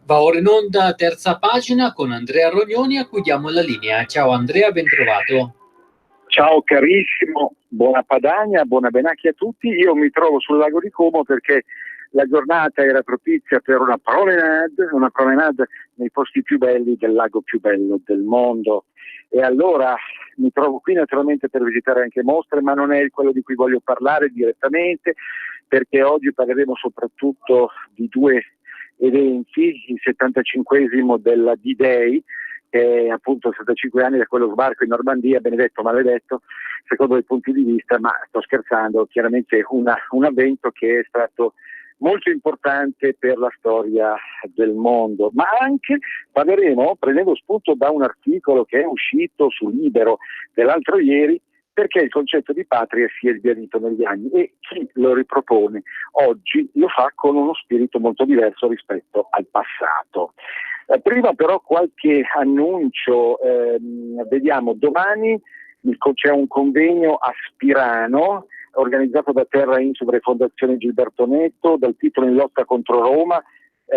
Va ora in onda Terza Pagina con Andrea Rognoni, a cui diamo la linea. Ciao Andrea, ben trovato. Ciao carissimo, buona Padania, buona Benacchi a tutti. Io mi trovo sul lago di Como perché la giornata era propizia per una promenade nei posti più belli del lago più bello del mondo. E allora mi trovo qui naturalmente per visitare anche mostre, ma non è quello di cui voglio parlare direttamente, perché oggi parleremo soprattutto di due eventi: il 75esimo della D-Day, che è appunto 75 anni da quello sbarco in Normandia, benedetto maledetto, secondo i punti di vista, ma sto scherzando, chiaramente un avvento che è stato molto importante per la storia del mondo. Ma anche parleremo, prendendo spunto da un articolo che è uscito su Libero dell'altro ieri, perché il concetto di patria si è sbiadito negli anni, e chi lo ripropone oggi lo fa con uno spirito molto diverso rispetto al passato. Prima però qualche annuncio. Vediamo, domani c'è un convegno a Spirano organizzato da Terra Insubra e Fondazione Gilberto Netto, dal titolo In lotta contro Roma,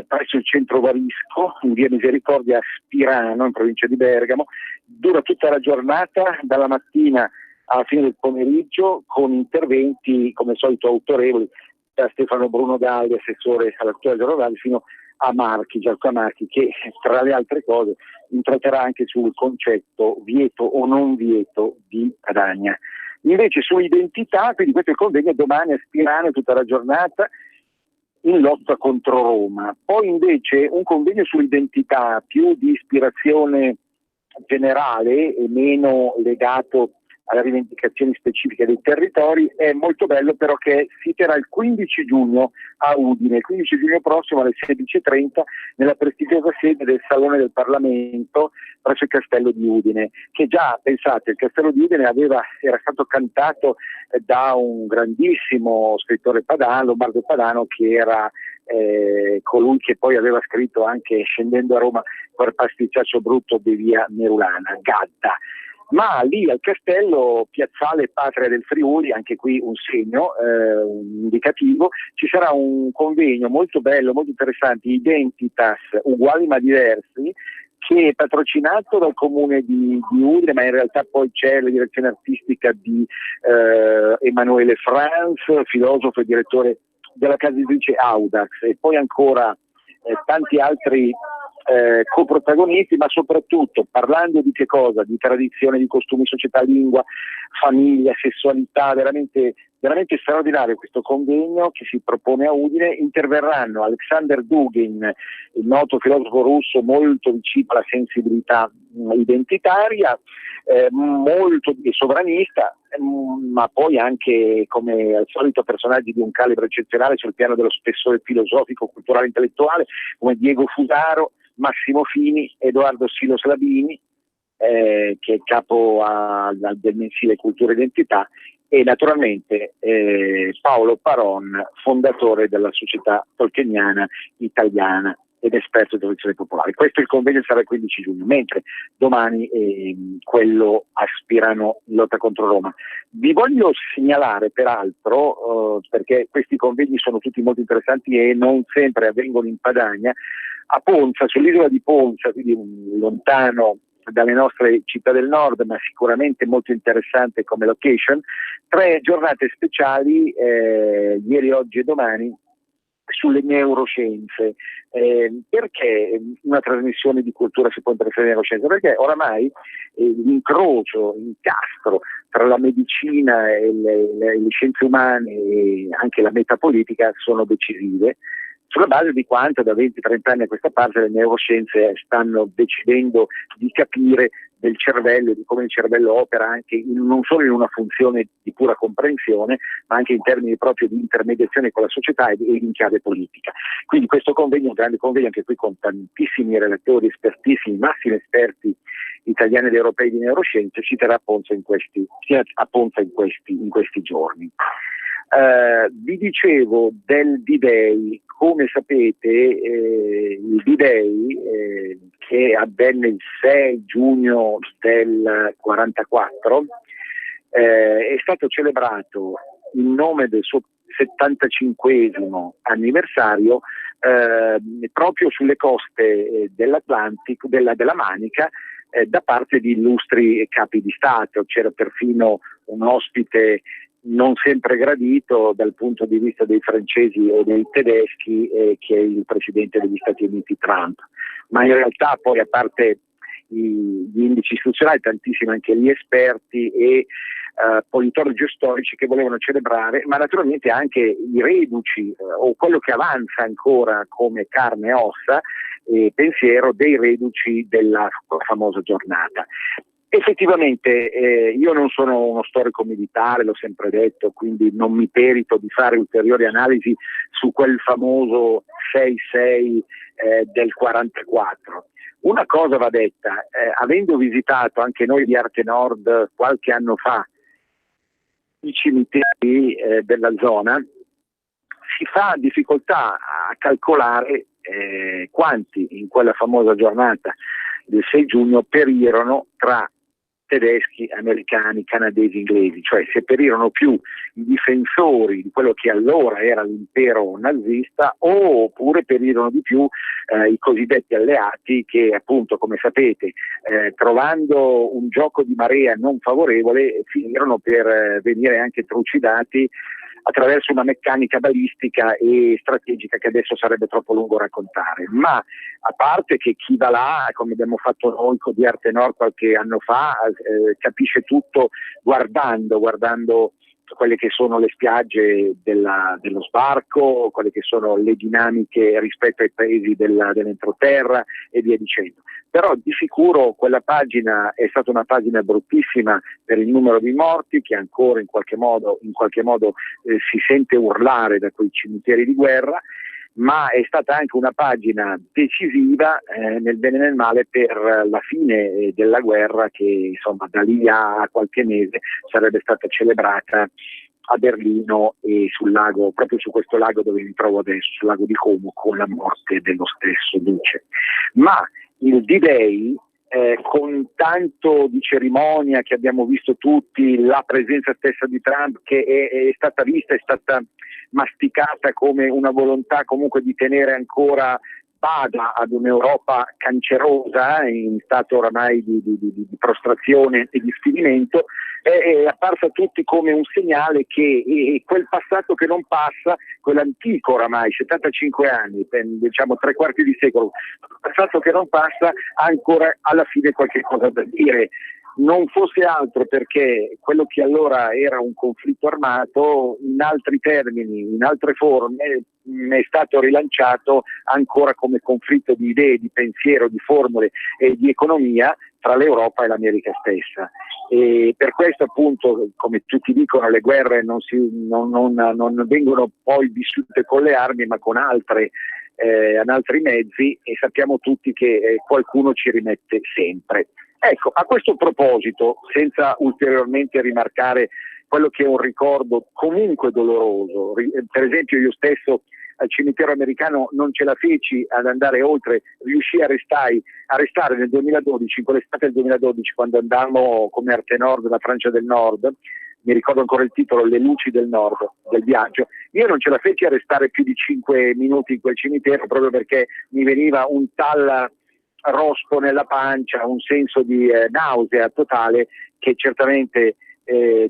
presso il centro Varisco, in via Misericordia a Spirano, in provincia di Bergamo. Dura tutta la giornata, dalla mattina alla fine del pomeriggio, con interventi come al solito autorevoli, da Stefano Bruno Galli, assessore alla tutela generale, fino a Gianluca Marchi, che tra le altre cose intratterà anche sul concetto vieto o non vieto di Padania. Invece su identità, quindi questo è il convegno domani a Spirano tutta la giornata, in lotta contro Roma. Poi invece un convegno sull'identità più di ispirazione generale e meno legato alle rivendicazioni specifiche dei territori, è molto bello, però che si terrà il 15 giugno a Udine, il 15 giugno prossimo alle 16:30 nella prestigiosa sede del Salone del Parlamento presso il Castello di Udine, che già, pensate, il Castello di Udine era stato cantato da un grandissimo scrittore padano, Lombardo Padano, che era colui che poi aveva scritto anche Scendendo a Roma per pasticciaccio brutto di via Merulana, Gadda. Ma lì al castello, piazzale Patria del Friuli, anche qui un segno indicativo, ci sarà un convegno molto bello, molto interessante, Identitas, uguali ma diversi, che è patrocinato dal comune di Udine, ma in realtà poi c'è la direzione artistica di Emanuele Franz, filosofo e direttore della casa editrice Audax, e poi ancora tanti altri coprotagonisti, ma soprattutto parlando di che cosa? Di tradizione, di costumi, società, lingua, famiglia, sessualità, veramente, veramente straordinario questo convegno che si propone a Udine. Interverranno Alexander Dugin, il noto filosofo russo molto vicino alla sensibilità identitaria, molto sovranista, ma poi anche, come al solito, personaggi di un calibro eccezionale sul piano dello spessore filosofico, culturale, intellettuale, come Diego Fusaro, Massimo Fini, Edoardo Silos Labini, che è capo del mensile Cultura e Identità, e naturalmente Paolo Paron, fondatore della Società Tolkieniana Italiana ed esperto di tradizione popolare. Questo il convegno sarà il 15 giugno, mentre domani quello aspirano in lotta contro Roma. Vi voglio segnalare peraltro, perché questi convegni sono tutti molto interessanti e non sempre avvengono in Padania, a Ponza, sull'isola di Ponza, quindi lontano dalle nostre città del nord, ma sicuramente molto interessante come location, 3 giornate speciali, ieri, oggi e domani, sulle neuroscienze. Perché una trasmissione di cultura si può interessare alle neuroscienze? Perché oramai l'incrocio, l'incastro tra la medicina e le scienze umane e anche la metapolitica sono decisive, sulla base di quanto da 20-30 anni a questa parte le neuroscienze stanno decidendo di capire del cervello, di come il cervello opera anche non solo in una funzione di pura comprensione, ma anche in termini proprio di intermediazione con la società e in chiave politica. Quindi questo convegno è un grande convegno, anche qui con tantissimi relatori, espertissimi, massimi esperti italiani ed europei di neuroscienze, ci terrà a Ponza in questi giorni. Vi dicevo del D-Day. Come sapete, il D-Day, che avvenne il 6 giugno del 1944, è stato celebrato in nome del suo 75esimo anniversario proprio sulle coste dell'Atlantico, della Manica, da parte di illustri capi di Stato. C'era perfino un ospite non sempre gradito dal punto di vista dei francesi o dei tedeschi, che è il presidente degli Stati Uniti Trump. Ma in realtà poi, a parte gli indici istituzionali, tantissimi anche gli esperti e politologi storici che volevano celebrare, ma naturalmente anche i reduci o quello che avanza ancora come carne e ossa e pensiero dei reduci della famosa giornata. Effettivamente io non sono uno storico militare, l'ho sempre detto, quindi non mi perito di fare ulteriori analisi su quel famoso 6-6 del 44. Una cosa va detta, avendo visitato anche noi di Arte Nord qualche anno fa i cimiteri della zona, si fa difficoltà a calcolare quanti in quella famosa giornata del 6 giugno perirono tra tedeschi, americani, canadesi, inglesi, cioè se perirono più i difensori di quello che allora era l'impero nazista, oppure perirono di più i cosiddetti alleati che, appunto, come sapete, trovando un gioco di marea non favorevole, finirono per venire anche trucidati attraverso una meccanica balistica e strategica che adesso sarebbe troppo lungo raccontare. Ma a parte che chi va là, come abbiamo fatto noi di Arte Nord qualche anno fa, capisce tutto guardando quelle che sono le spiagge dello sbarco, quelle che sono le dinamiche rispetto ai paesi dell'entroterra e via dicendo. Però di sicuro quella pagina è stata una pagina bruttissima per il numero di morti, che ancora in qualche modo si sente urlare da quei cimiteri di guerra, ma è stata anche una pagina decisiva nel bene e nel male per la fine della guerra, che insomma da lì a qualche mese sarebbe stata celebrata a Berlino e sul lago, proprio su questo lago dove mi trovo adesso, sul lago di Como, con la morte dello stesso duce. Ma il D-Day, con tanto di cerimonia che abbiamo visto tutti, la presenza stessa di Trump che è stata vista, è stata masticata come una volontà comunque di tenere ancora bada ad un'Europa cancerosa, in stato oramai di prostrazione e di sfinimento, è apparsa a tutti come un segnale che quel passato che non passa, quell'antico oramai 75 anni, diciamo 3/4 di secolo, passato che non passa, ha ancora alla fine qualche cosa da dire. Non fosse altro perché quello che allora era un conflitto armato, in altri termini, in altre forme, è stato rilanciato ancora come conflitto di idee, di pensiero, di formule e di economia tra l'Europa e l'America stessa. E per questo, appunto, come tutti dicono, le guerre non vengono poi vissute con le armi, ma con altri mezzi, e sappiamo tutti che qualcuno ci rimette sempre. Ecco, a questo proposito, senza ulteriormente rimarcare quello che è un ricordo comunque doloroso, per esempio io stesso al cimitero americano non ce la feci ad andare oltre, riuscii a restare nel 2012, in quell'estate del 2012, quando andammo come Arte Nord della Francia del Nord, mi ricordo ancora il titolo, Le luci del nord del viaggio. Io non ce la feci a restare più di 5 minuti in quel cimitero, proprio perché mi veniva un tal rospo nella pancia, un senso di nausea totale che certamente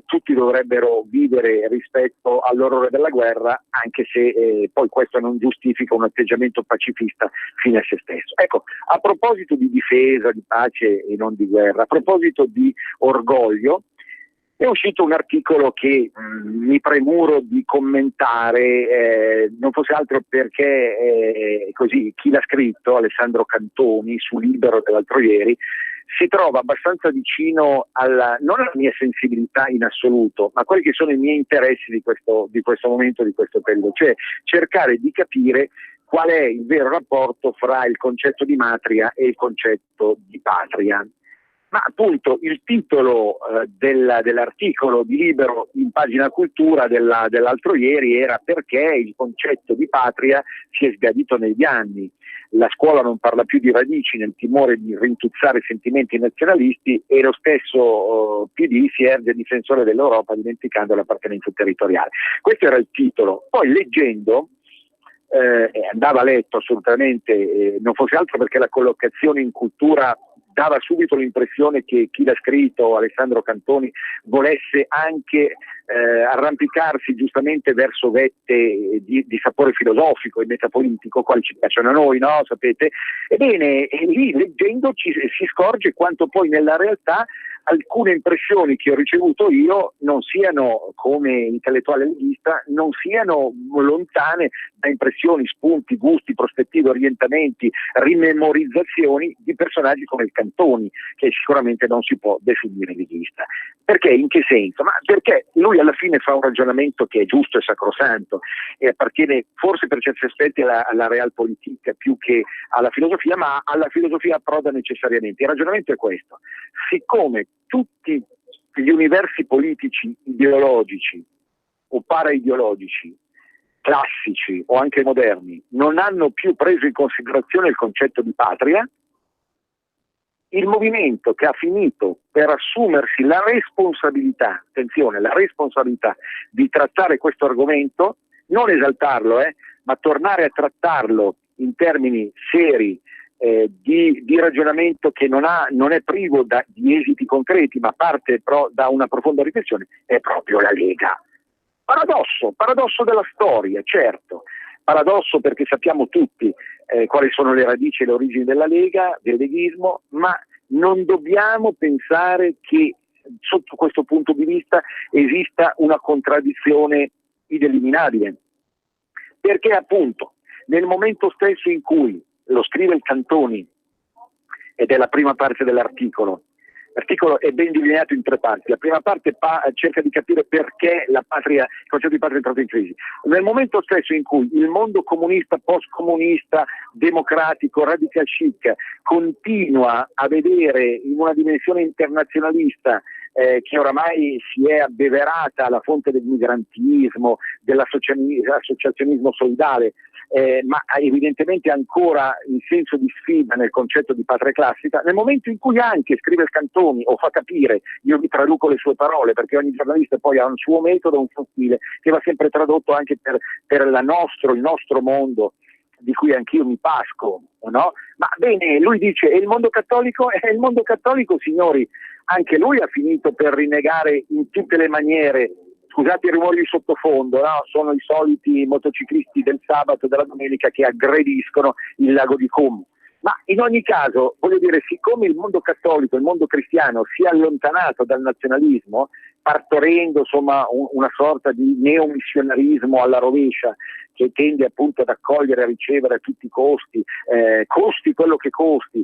tutti dovrebbero vivere rispetto all'orrore della guerra, anche se poi questo non giustifica un atteggiamento pacifista fine a se stesso. Ecco, a proposito di difesa, di pace e non di guerra, a proposito di orgoglio, è uscito un articolo che mi premuro di commentare, non fosse altro perché così chi l'ha scritto, Alessandro Cantoni, su Libero dell'altro ieri, si trova abbastanza vicino non alla mia sensibilità in assoluto, ma a quelli che sono i miei interessi di questo momento, di questo periodo, cioè cercare di capire qual è il vero rapporto fra il concetto di matria e il concetto di patria. Ma appunto il titolo dell'articolo di Libero in pagina cultura dell'altro ieri era: perché il concetto di patria si è sbiadito negli anni. la scuola non parla più di radici nel timore di rintuzzare sentimenti nazionalisti, e lo stesso PD si erge difensore dell'Europa dimenticando l'appartenenza territoriale. Questo era il titolo. Poi leggendo, andava letto assolutamente, non fosse altro perché la collocazione in cultura dava subito l'impressione che chi l'ha scritto, Alessandro Cantoni, volesse anche arrampicarsi giustamente verso vette di sapore filosofico e metapolitico, quali ci piacciono a noi, no? Sapete? Ebbene, lì leggendoci si scorge quanto poi nella realtà alcune impressioni che ho ricevuto io non siano, come intellettuale leghista, non siano lontane da impressioni, spunti, gusti, prospettive, orientamenti, rimemorizzazioni di personaggi come il Cantoni, che sicuramente non si può definire leghista. Perché? In che senso? Ma perché lui alla fine fa un ragionamento che è giusto e sacrosanto e appartiene forse per certi aspetti alla realpolitik più che alla filosofia, ma alla filosofia approda necessariamente. Il ragionamento è questo: siccome tutti gli universi politici ideologici o paraideologici, classici o anche moderni, non hanno più preso in considerazione il concetto di patria, il movimento che ha finito per assumersi la responsabilità, attenzione, la responsabilità di trattare questo argomento, non esaltarlo, ma tornare a trattarlo in termini seri, di ragionamento che non è privo di esiti concreti, ma parte da una profonda riflessione, è proprio la Lega. Paradosso della storia, certo. Paradosso perché sappiamo tutti quali sono le radici e le origini della Lega, del leghismo, ma non dobbiamo pensare che sotto questo punto di vista esista una contraddizione ineliminabile. Perché appunto nel momento stesso in cui, lo scrive il Cantoni, ed è la prima parte dell'articolo, l'articolo è ben delineato in 3 parti. La prima parte cerca di capire perché il concetto di patria è entrato in crisi. Nel momento stesso in cui il mondo comunista, post-comunista, democratico, radical chic continua a vedere in una dimensione internazionalista che oramai si è abbeverata alla fonte del migrantismo, dell'associazionismo solidale, ma evidentemente ancora in senso di sfida nel concetto di patria classica, nel momento in cui anche scrive il Cantoni o fa capire, io vi traduco le sue parole perché ogni giornalista poi ha un suo metodo, un suo stile che va sempre tradotto anche per il nostro mondo, di cui anch'io mi pasco, no? Ma bene, lui dice, e il mondo cattolico? Il mondo cattolico, signori, anche lui ha finito per rinnegare in tutte le maniere. Scusate i rumori di sottofondo, no? Sono i soliti motociclisti del sabato e della domenica che aggrediscono il lago di Como. Ma in ogni caso, voglio dire, siccome il mondo cattolico, il mondo cristiano si è allontanato dal nazionalismo, partorendo insomma una sorta di neomissionarismo alla rovescia, che tende appunto ad accogliere e a ricevere a tutti i costi, costi quello che costi,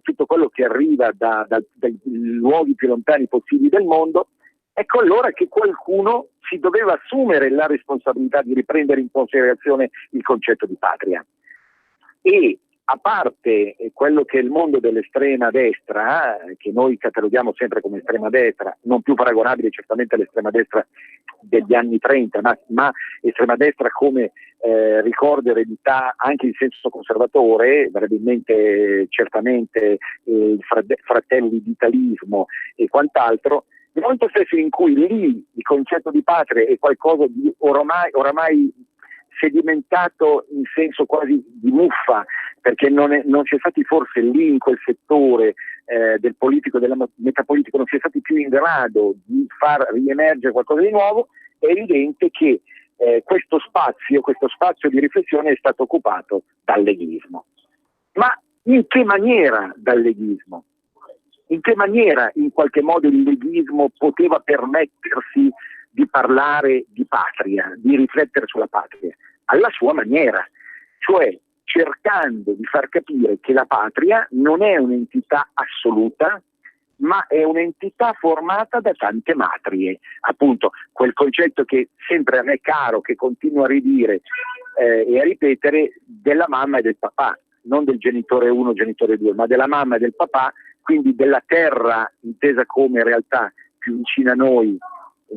tutto quello che arriva dai luoghi più lontani possibili del mondo, ecco allora che qualcuno si doveva assumere la responsabilità di riprendere in considerazione il concetto di patria. E a parte quello che è il mondo dell'estrema destra, che noi cataloghiamo sempre come estrema destra, non più paragonabile certamente all'estrema destra degli anni 30, ma estrema destra come ricordo e eredità anche in senso conservatore, verrebbe in mente certamente il fratelli d'italismo e quant'altro. Nel momento stesso in cui lì il concetto di patria è qualcosa di oramai sedimentato in senso quasi di muffa, perché non si è stati forse lì in quel settore del politico, della metapolitico, non si è stati più in grado di far riemergere qualcosa di nuovo, è evidente che questo spazio di riflessione è stato occupato dal leghismo. Ma in che maniera dal leghismo? In che maniera in qualche modo il leghismo poteva permettersi di parlare di patria, di riflettere sulla patria? Alla sua maniera, cioè cercando di far capire che la patria non è un'entità assoluta, ma è un'entità formata da tante matrie. Appunto, quel concetto che sempre a me è caro, che continuo a ridire e a ripetere, della mamma e del papà, non del genitore 1, genitore 2, ma della mamma e del papà, quindi della terra intesa come realtà più vicina a noi,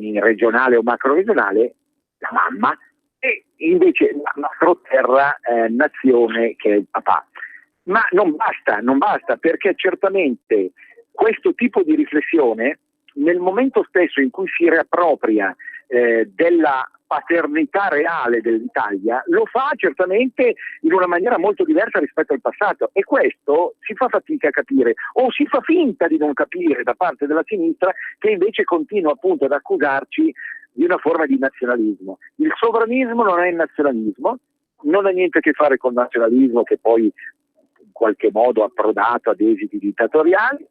in regionale o macro regionale, la mamma, e invece la macro terra nazione che è il papà. Ma non basta, perché certamente questo tipo di riflessione, nel momento stesso in cui si riappropria della paternità reale dell'Italia, lo fa certamente in una maniera molto diversa rispetto al passato, e questo si fa fatica a capire, o si fa finta di non capire da parte della sinistra, che invece continua appunto ad accusarci di una forma di nazionalismo. Il sovranismo non è il nazionalismo, non ha niente a che fare col nazionalismo che poi in qualche modo ha approdato ad esiti dittatoriali,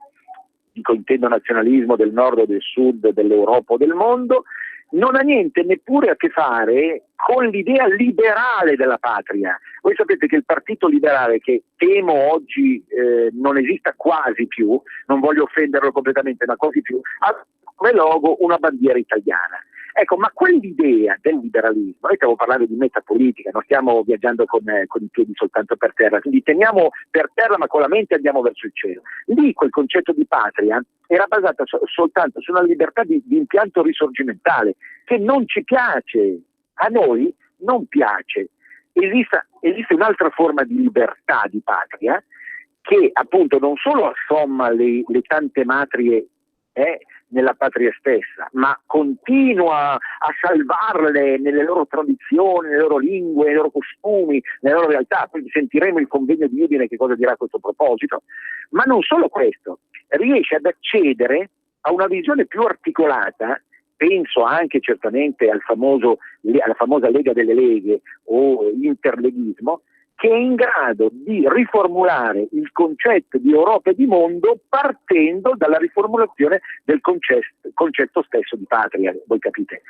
intendo nazionalismo del nord o del sud, dell'Europa o del mondo, non ha niente neppure a che fare con l'idea liberale della patria. Voi sapete che il Partito Liberale, che temo oggi non esista quasi più, non voglio offenderlo completamente, ma quasi più, ha come logo una bandiera italiana. Ecco, ma quell'idea del liberalismo, noi stiamo parlando di metapolitica, non stiamo viaggiando con i piedi soltanto per terra, quindi teniamo per terra ma con la mente andiamo verso il cielo. Lì quel concetto di patria era basato soltanto su una libertà di impianto risorgimentale, che non ci piace, a noi non piace. Esiste un'altra forma di libertà di patria che appunto non solo assomma le tante matrie nella patria stessa, ma continua a salvarle nelle loro tradizioni, nelle loro lingue, nei loro costumi, nelle loro realtà. Quindi sentiremo il convegno di Udine che cosa dirà a questo proposito, ma non solo questo, riesce ad accedere a una visione più articolata. Penso anche certamente alla famosa Lega delle Leghe o interleghismo, che è in grado di riformulare il concetto di Europa e di mondo partendo dalla riformulazione del concetto stesso di patria, voi capite.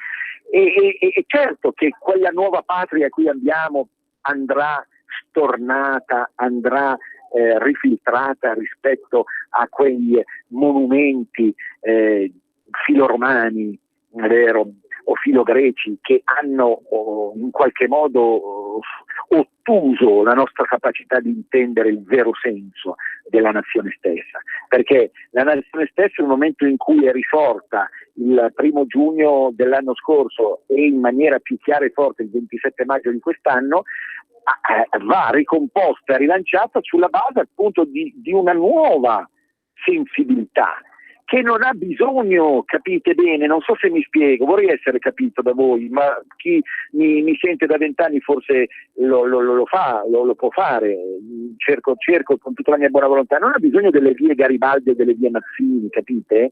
E certo che quella nuova patria a cui andiamo andrà stornata, andrà rifiltrata rispetto a quei monumenti filoromani, vero, o filogreci, che hanno in qualche modo ottuso la nostra capacità di intendere il vero senso della nazione stessa, perché la nazione stessa, nel momento in cui è risorta il 1° giugno dell'anno scorso e in maniera più chiara e forte il 27 maggio di quest'anno, va ricomposta e rilanciata sulla base appunto di una nuova sensibilità, che non ha bisogno, capite bene, non so se mi spiego, vorrei essere capito da voi, ma chi mi sente da 20 anni forse lo può fare, cerco con tutta la mia buona volontà, non ha bisogno delle vie Garibaldi e delle vie Mazzini, capite?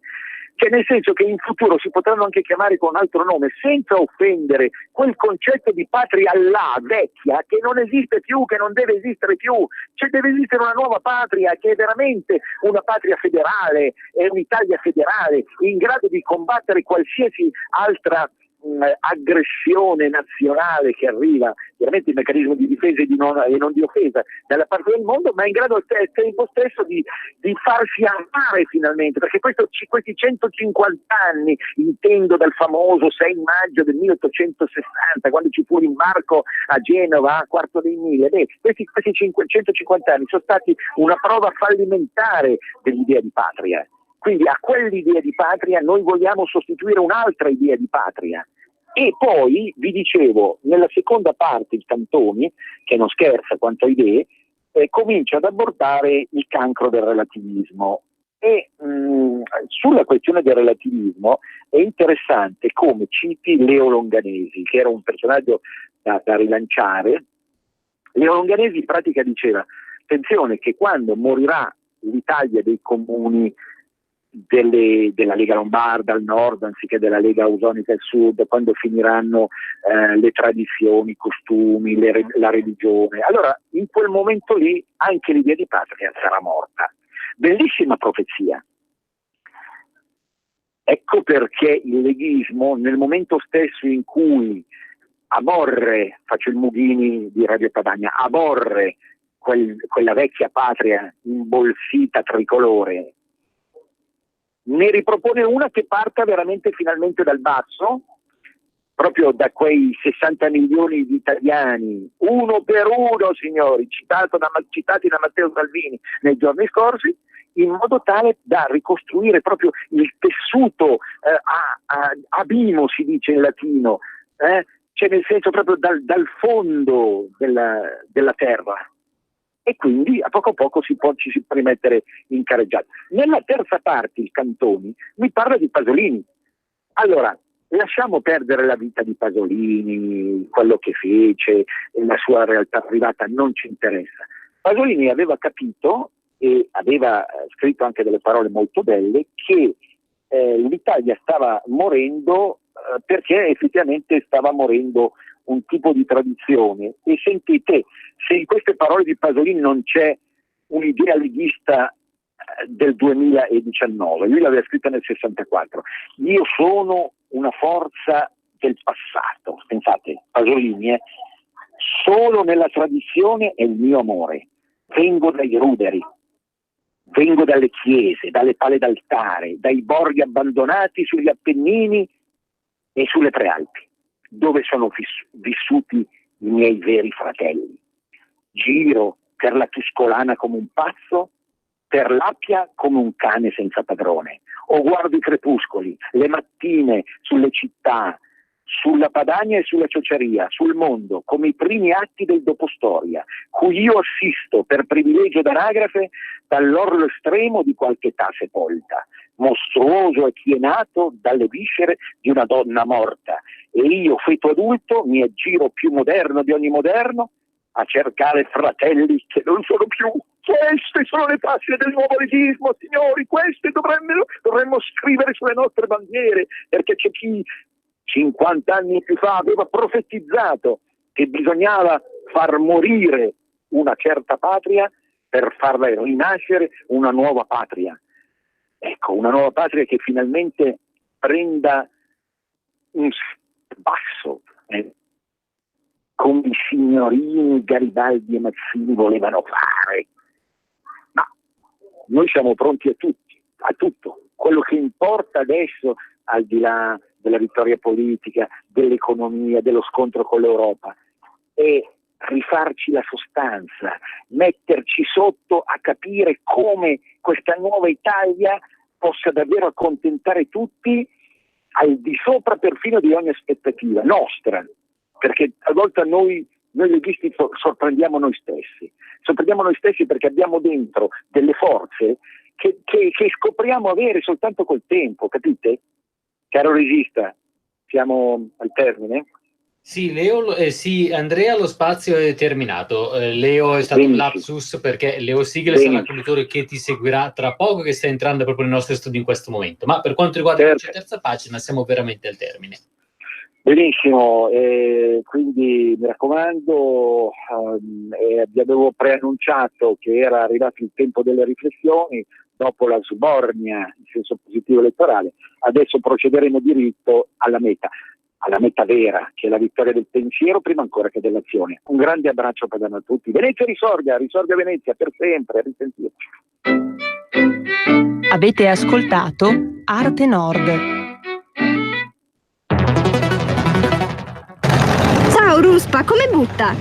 Cioè, nel senso che in futuro si potranno anche chiamare con un altro nome, senza offendere quel concetto di patria là, vecchia, che non esiste più, che non deve esistere più. Cioè, deve esistere una nuova patria, che è veramente una patria federale, è un'Italia federale, in grado di combattere qualsiasi altra aggressione nazionale che arriva, chiaramente il meccanismo di difesa e non di offesa dalla parte del mondo, ma è in grado al tempo stesso di farsi amare finalmente, perché questi 150 anni, intendo dal famoso 6 maggio del 1860, quando ci fu l'imbarco a Genova a quarto dei mille, questi 150 anni sono stati una prova fallimentare dell'idea di patria. Quindi a quell'idea di patria noi vogliamo sostituire un'altra idea di patria. E poi, vi dicevo, nella seconda parte il Cantoni, che non scherza quanto a idee, comincia ad abbordare il cancro del relativismo. E sulla questione del relativismo è interessante come citi Leo Longanesi, che era un personaggio da rilanciare. Leo Longanesi in pratica diceva: attenzione che quando morirà l'Italia dei comuni, della Lega Lombarda al nord anziché della Lega Ausonica al sud, quando finiranno le tradizioni, i costumi, la religione, allora in quel momento lì anche l'idea di patria sarà morta. Bellissima profezia. Ecco perché il leghismo, nel momento stesso in cui aborre, faccio il Mughini di Radio Padania, aborre quella vecchia patria imbolsita tricolore, ne ripropone una che parta veramente finalmente dal basso, proprio da quei 60 milioni di italiani, uno per uno, signori, citati da Matteo Salvini nei giorni scorsi, in modo tale da ricostruire proprio il tessuto a bimo, si dice in latino, cioè nel senso proprio dal fondo della terra. e quindi a poco ci si può rimettere in carreggiata. Nella terza parte, il Cantoni, mi parla di Pasolini. Allora, lasciamo perdere la vita di Pasolini, quello che fece, la sua realtà privata, non ci interessa. Pasolini aveva capito, e aveva scritto anche delle parole molto belle, che l'Italia stava morendo perché effettivamente stava morendo un tipo di tradizione. E sentite, se in queste parole di Pasolini non c'è un'idea leghista del 2019, lui l'aveva scritta nel 64, io sono una forza del passato, pensate, Pasolini, solo nella tradizione è il mio amore, vengo dai ruderi, vengo dalle chiese, dalle pale d'altare, dai borghi abbandonati sugli Appennini e sulle Prealpi, dove sono vissuti i miei veri fratelli. Giro per la Tuscolana come un pazzo, per l'Appia come un cane senza padrone. O guardo i crepuscoli, le mattine sulle città, sulla Padania e sulla Ciociaria, sul mondo, come i primi atti del dopostoria, cui io assisto per privilegio d'anagrafe dall'orlo estremo di qualche età sepolta, mostruoso e chienato dalle viscere di una donna morta. E io, feto adulto, mi aggiro più moderno di ogni moderno a cercare fratelli che non sono più. Queste sono le facce del nuovo legismo, signori, queste dovremmo scrivere sulle nostre bandiere, perché c'è chi 50 anni più fa aveva profetizzato che bisognava far morire una certa patria per farla rinascere una nuova patria. Ecco, una nuova patria che finalmente prenda un basso, come i signorini Garibaldi e Mazzini volevano fare. Ma noi siamo pronti a tutto. Quello che importa adesso, al di là della vittoria politica, dell'economia, dello scontro con l'Europa, è rifarci la sostanza, metterci sotto a capire come questa nuova Italia possa davvero accontentare tutti, al di sopra perfino di ogni aspettativa nostra, perché talvolta noi leghisti sorprendiamo noi stessi perché abbiamo dentro delle forze che scopriamo avere soltanto col tempo, capite? Caro regista, siamo al termine? Sì, sì, Andrea, lo spazio è terminato. Leo è stato un lapsus perché Leo Sigel sarà il conduttore che ti seguirà tra poco, che sta entrando proprio nei nostri studi in questo momento. Ma per quanto riguarda la terza pagina, siamo veramente al termine. Benissimo, quindi mi raccomando, vi avevo preannunciato che era arrivato il tempo delle riflessioni dopo la sbornia in senso positivo elettorale. Adesso procederemo diritto alla meta vera, che è la vittoria del pensiero prima ancora che dell'azione. Un grande abbraccio per tutti. Venezia risorga Venezia per sempre, a risentirci. Avete ascoltato Arte Nord. Ciao Ruspa, come butta?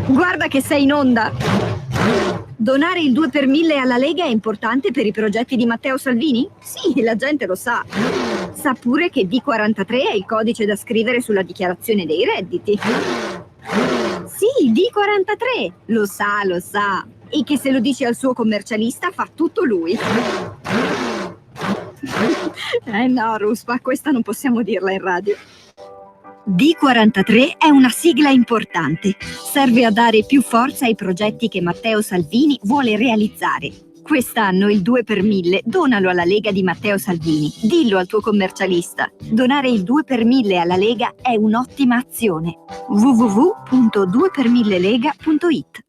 Guarda che sei in onda! Donare il 2 per 1000 alla Lega è importante per i progetti di Matteo Salvini? Sì, la gente lo sa. Sa pure che D43 è il codice da scrivere sulla dichiarazione dei redditi. Sì, D43! Lo sa. E che se lo dici al suo commercialista fa tutto lui. No, Ruspa, questa non possiamo dirla in radio. D43 è una sigla importante. Serve a dare più forza ai progetti che Matteo Salvini vuole realizzare. Quest'anno il 2 per 1000 donalo alla Lega di Matteo Salvini. Dillo al tuo commercialista. Donare il 2 per 1000 alla Lega è un'ottima azione. www.2per1000lega.it